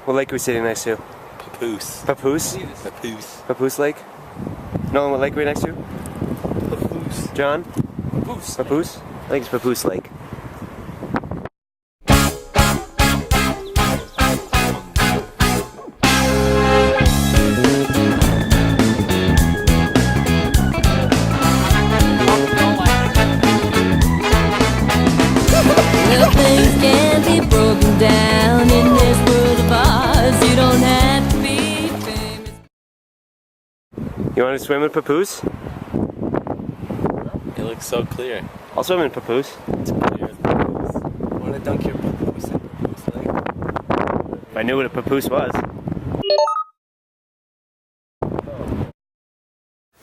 What lake are we sitting next to? Papoose. Papoose? Papoose. Papoose Lake? Nolan, what lake are we next to? Papoose. John? Papoose. Papoose? I think it's Papoose Lake. Well, things can be broken down in this world of ours. You don't have to be famous. You want to swim in Papoose? It looks so clear. I'll swim in Papoose. It's clear as Papoose. Want to dunk your Papoose in Papoose Lake? If I knew what a Papoose was.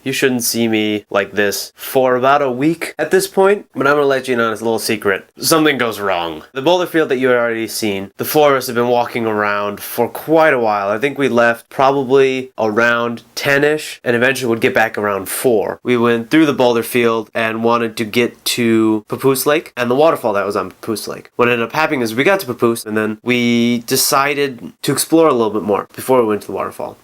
You shouldn't see me like this for about a week at this point, but I'm gonna let you in on this little secret. Something goes wrong. The boulder field that you had already seen, the four of us have been walking around for quite a while. I think we left probably around 10-ish and eventually would get back around 4. We went through the boulder field and wanted to get to Papoose Lake and the waterfall that was on Papoose Lake. What ended up happening is we got to Papoose and then we decided to explore a little bit more before we went to the waterfall.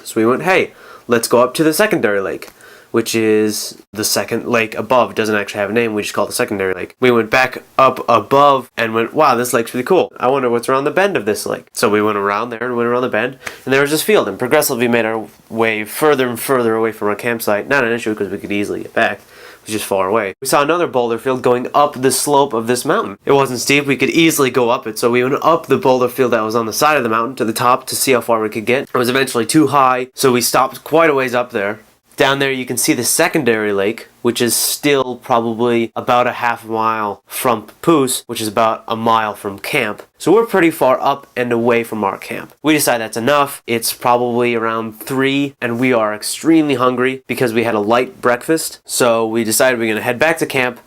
So we went, hey, let's go up to the secondary lake, which is the second lake above. It doesn't actually have a name, we just call it the secondary lake. We went back up above and went, wow, this lake's really cool. I wonder what's around the bend of this lake. So we went around there and went around the bend, and there was this field, and progressively made our way further and further away from our campsite. Not an issue because we could easily get back. It was just far away. We saw another boulder field going up the slope of this mountain. It wasn't steep, we could easily go up it, so we went up the boulder field that was on the side of the mountain to the top to see how far we could get. It was eventually too high, so we stopped quite a ways up there. Down there you can see the secondary lake, which is still probably about a half mile from Papoose, which is about a mile from camp. So we're pretty far up and away from our camp. We decide that's enough. It's probably around 3 and we are extremely hungry because we had a light breakfast. So we decided we're going to head back to camp,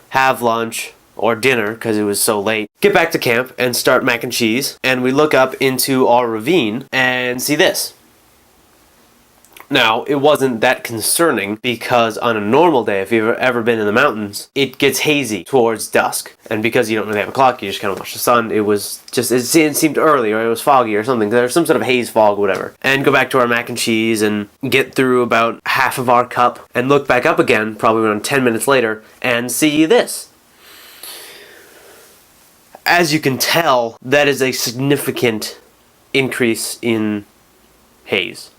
have lunch, or dinner because it was so late. Get back to camp and start mac and cheese. And we look up into our ravine and see this. Now, it wasn't that concerning because on a normal day, if you've ever been in the mountains, it gets hazy towards dusk. And because you don't really have a clock, you just kind of watch the sun. It was just, it seemed early or it was foggy or something. There's some sort of haze fog, whatever. And go back to our mac and cheese and get through about half of our cup and look back up again, probably around 10 minutes later, and see this. As you can tell, that is a significant increase in haze.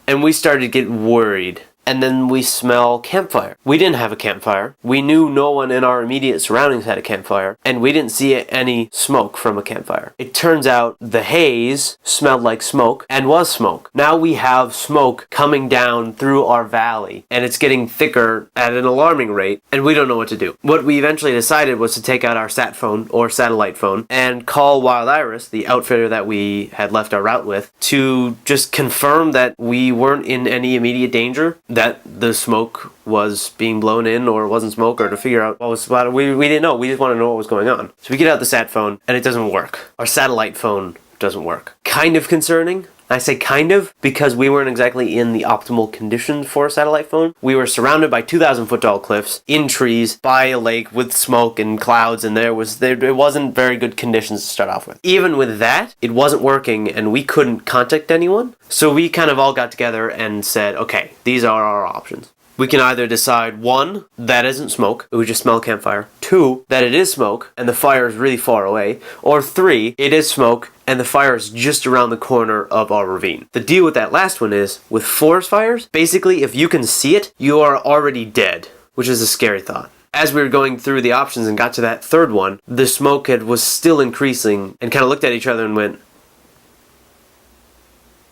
And we started to get worried. And then we smell campfire. We didn't have a campfire. We knew no one in our immediate surroundings had a campfire. And we didn't see any smoke from a campfire. It turns out the haze smelled like smoke and was smoke. Now we have smoke coming down through our valley. And it's getting thicker at an alarming rate. And we don't know what to do. What we eventually decided was to take out our sat phone or satellite phone and call Wild Iris, the outfitter that we had left our route with, to just confirm that we weren't in any immediate danger, that the smoke was being blown in or wasn't smoke, or to figure out what was about it. We didn't know. We just want to know what was going on. So we get out the sat phone and it doesn't work. Our satellite phone doesn't work. Kind of concerning. I say kind of because we weren't exactly in the optimal conditions for a satellite phone. We were surrounded by 2,000 foot tall cliffs, in trees, by a lake with smoke and clouds, and it wasn't very good conditions to start off with. Even with that, it wasn't working and we couldn't contact anyone. So we kind of all got together and said, okay, these are our options. We can either decide, 1, that isn't smoke, it would just smell campfire. 2, that it is smoke, and the fire is really far away. Or 3, it is smoke, and the fire is just around the corner of our ravine. The deal with that last one is, with forest fires, basically if you can see it, you are already dead, which is a scary thought. As we were going through the options and got to that third one, the smoke was still increasing, and kind of looked at each other and went,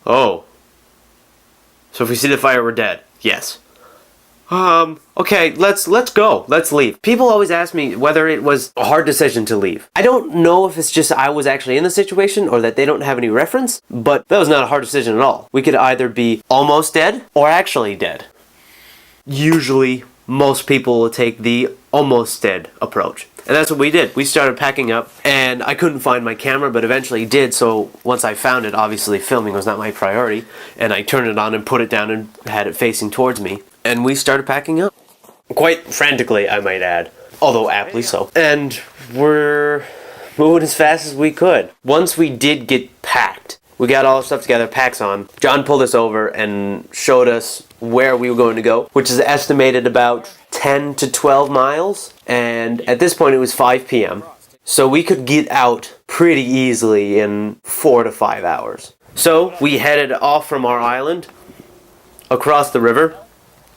oh. So if we see the fire, we're dead. Yes. Okay, let's go. Let's leave. People always ask me whether it was a hard decision to leave. I don't know if it's just I was actually in the situation or that they don't have any reference, but that was not a hard decision at all. We could either be almost dead or actually dead. Usually, most people will take the almost dead approach. And that's what we did. We started packing up, and I couldn't find my camera, but eventually did, so once I found it, obviously filming was not my priority, and I turned it on and put it down and had it facing towards me, and we started packing up. Quite frantically, I might add, although aptly so. And we're moving as fast as we could. Once we did get packed, we got all our stuff together, packs on. John pulled us over and showed us where we were going to go, which is estimated about 10 to 12 miles. And at this point it was 5 p.m. So we could get out pretty easily in 4 to 5 hours. So we headed off from our island across the river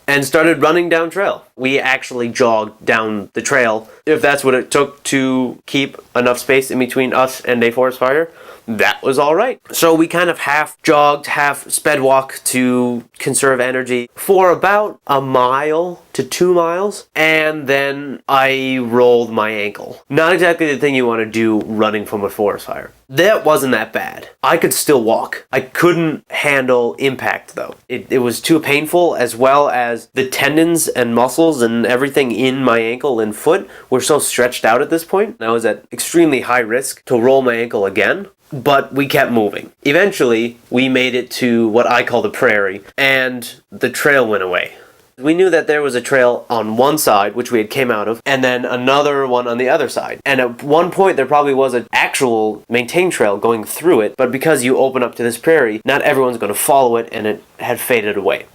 and started running down trail. We actually jogged down the trail. If that's what it took to keep enough space in between us and a forest fire, that was all right. So we kind of half jogged, half sped walk to conserve energy for about a mile to 2 miles, and then I rolled my ankle. Not exactly the thing you want to do running from a forest fire. That wasn't that bad. I could still walk. I couldn't handle impact though. It was too painful, as well as the tendons and muscles and everything in my ankle and foot were so stretched out at this point. I was at extremely high risk to roll my ankle again. But we kept moving. Eventually, we made it to what I call the prairie, and the trail went away. We knew that there was a trail on one side, which we had came out of, and then another one on the other side. And at one point, there probably was an actual maintained trail going through it, but because you open up to this prairie, not everyone's going to follow it, and it had faded away.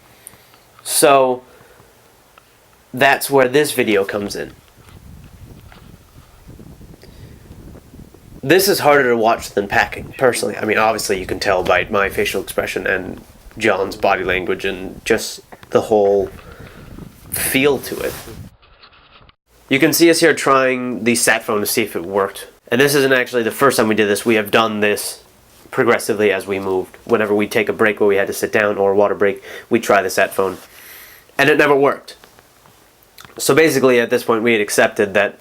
So, that's where this video comes in. This is harder to watch than packing, personally. I mean, obviously you can tell by my facial expression and John's body language and just the whole feel to it. You can see us here trying the sat phone to see if it worked. And this isn't actually the first time we did this. We have done this progressively as we moved. Whenever we take a break where we had to sit down or a water break, we try the sat phone. And it never worked. So basically at this point we had accepted that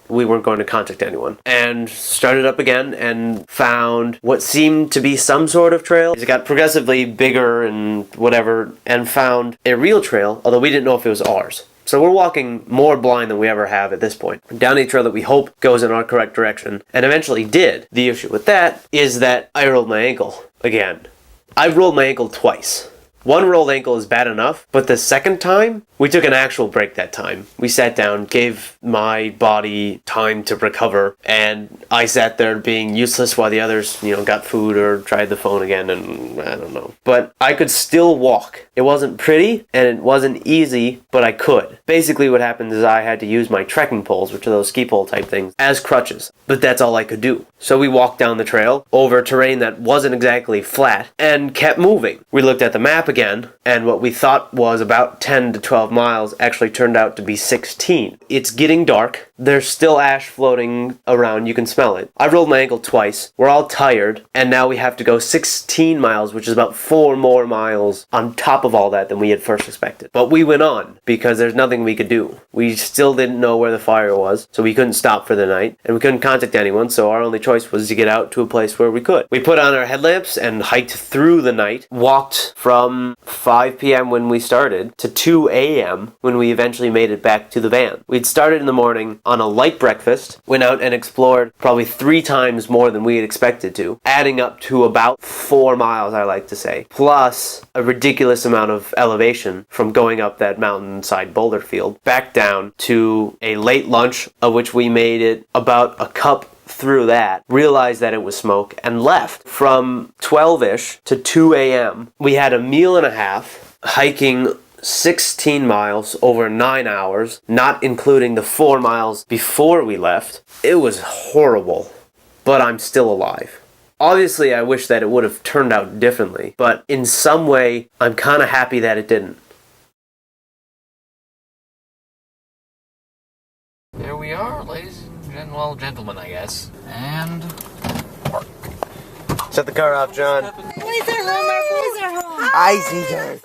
we weren't going to contact anyone, and started up again and found what seemed to be some sort of trail. It got progressively bigger and whatever, and found a real trail, although we didn't know if it was ours. So we're walking more blind than we ever have at this point, down a trail that we hope goes in our correct direction, and eventually did. The issue with that is that I rolled my ankle again. I've rolled my ankle twice. One rolled ankle is bad enough, but the second time, we took an actual break that time. We sat down, gave my body time to recover, and I sat there being useless while the others, got food or tried the phone again, and I don't know. But I could still walk. It wasn't pretty, and it wasn't easy, but I could. Basically what happened is I had to use my trekking poles, which are those ski pole type things, as crutches. But that's all I could do. So we walked down the trail, over terrain that wasn't exactly flat, and kept moving. We looked at the map again, and what we thought was about 10 to 12 miles actually turned out to be 16. It's getting dark. There's still ash floating around. You can smell it. I rolled my ankle twice. We're all tired, and now we have to go 16 miles, which is about 4 more miles on top of all that than we had first expected. But we went on because there's nothing we could do. We still didn't know where the fire was, so we couldn't stop for the night, and we couldn't contact anyone, so our only choice was to get out to a place where we could. We put on our headlamps and hiked through the night, walked from 5 p.m. when we started to 2 a.m. when we eventually made it back to the van. We'd started in the morning on a light breakfast, went out and explored probably 3 times more than we had expected to, adding up to about 4 miles, I like to say, plus a ridiculous amount of elevation from going up that mountainside boulder field, back down to a late lunch, of which we made it about a cup through that, realized that it was smoke, and left. From 12-ish to 2 a.m. we had a meal and a half, hiking 16 miles over 9 hours, not including the 4 miles before we left. It was horrible, but I'm still alive. Obviously, I wish that it would have turned out differently, but in some way, I'm kind of happy that it didn't. There we are, ladies and gentlemen, I guess. And park. Shut the car off, John. Boys are home, our boys are home. I see her.